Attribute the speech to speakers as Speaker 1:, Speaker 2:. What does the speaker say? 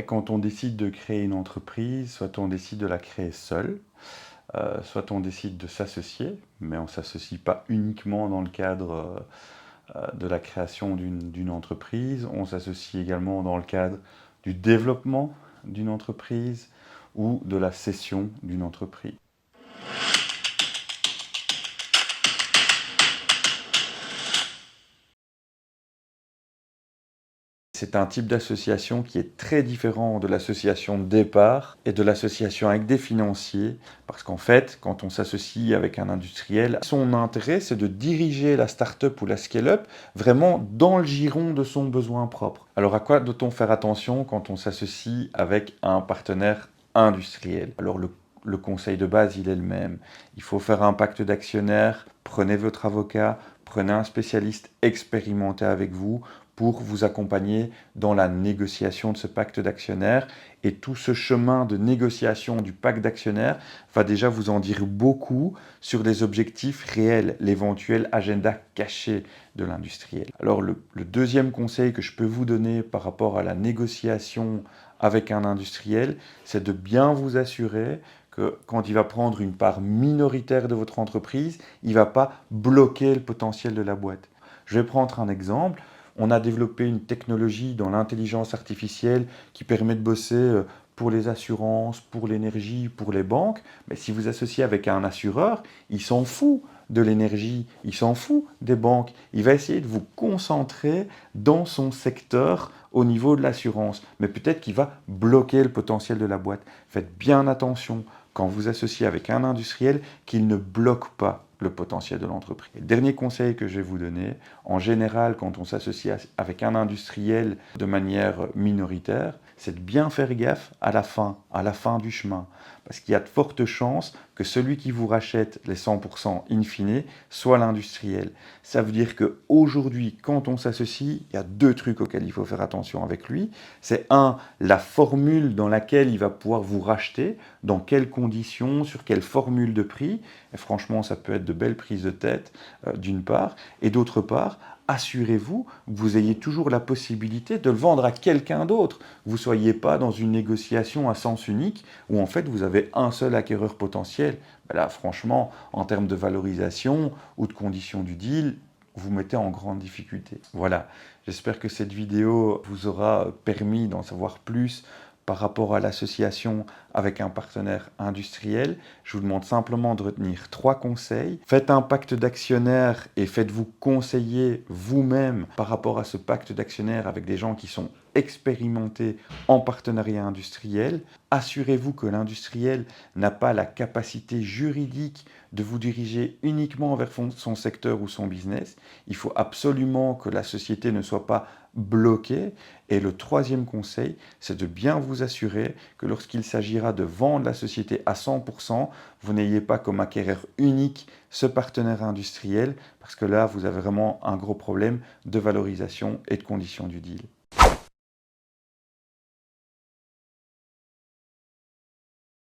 Speaker 1: Quand on décide de créer une entreprise, soit on décide de la créer seul, soit on décide de s'associer, mais on ne s'associe pas uniquement dans le cadre de la création d'une entreprise, on s'associe également dans le cadre du développement d'une entreprise ou de la cession d'une entreprise. C'est un type d'association qui est très différent de l'association de départ et de l'association avec des financiers, parce qu'en fait, quand on s'associe avec un industriel, son intérêt, c'est de diriger la start-up ou la scale-up vraiment dans le giron de son besoin propre. Alors à quoi doit-on faire attention quand on s'associe avec un partenaire industriel? Alors le conseil de base, il est le même. Il faut faire un pacte d'actionnaires, prenez votre avocat, prenez un spécialiste expérimenté avec vous pour vous accompagner dans la négociation de ce pacte d'actionnaires. Et tout ce chemin de négociation du pacte d'actionnaires va déjà vous en dire beaucoup sur les objectifs réels, l'éventuel agenda caché de l'industriel. Alors le deuxième conseil que je peux vous donner par rapport à la négociation avec un industriel, c'est de bien vous assurer que quand il va prendre une part minoritaire de votre entreprise, il ne va pas bloquer le potentiel de la boîte. Je vais prendre un exemple. On a développé une technologie dans l'intelligence artificielle qui permet de bosser pour les assurances, pour l'énergie, pour les banques. Mais si vous associez avec un assureur, il s'en fout de l'énergie, il s'en fout des banques. Il va essayer de vous concentrer dans son secteur au niveau de l'assurance. Mais peut-être qu'il va bloquer le potentiel de la boîte. Faites bien attention quand vous associez avec un industriel qu'il ne bloque pas le potentiel de l'entreprise. Le dernier conseil que je vais vous donner, en général, quand on s'associe avec un industriel de manière minoritaire, c'est de bien faire gaffe à la fin du chemin. Parce qu'il y a de fortes chances que celui qui vous rachète les 100% in fine soit l'industriel. Ça veut dire qu'aujourd'hui, quand on s'associe, il y a deux trucs auxquels il faut faire attention avec lui. C'est un, la formule dans laquelle il va pouvoir vous racheter, dans quelles conditions, sur quelle formule de prix. Et franchement, ça peut être de belles prises de tête, d'une part. Et d'autre part, assurez-vous que vous ayez toujours la possibilité de le vendre à quelqu'un d'autre. Vous ne soyez pas dans une négociation à sens unique où en fait vous avez un seul acquéreur potentiel. Ben là, franchement, en termes de valorisation ou de conditions du deal, vous mettez en grande difficulté. Voilà, j'espère que cette vidéo vous aura permis d'en savoir plus par rapport à l'association avec un partenaire industriel. Je vous demande simplement de retenir 3 conseils. Faites un pacte d'actionnaires et faites-vous conseiller vous-même par rapport à ce pacte d'actionnaires avec des gens qui sont expérimentés en partenariat industriel. Assurez-vous que l'industriel n'a pas la capacité juridique de vous diriger uniquement vers son secteur ou son business. Il faut absolument que la société ne soit pas bloquée. Et le troisième conseil, c'est de bien vous assurer que lorsqu'il s'agira de vendre la société à 100%, vous n'ayez pas comme acquéreur unique ce partenaire industriel, parce que là, vous avez vraiment un gros problème de valorisation et de conditions du deal.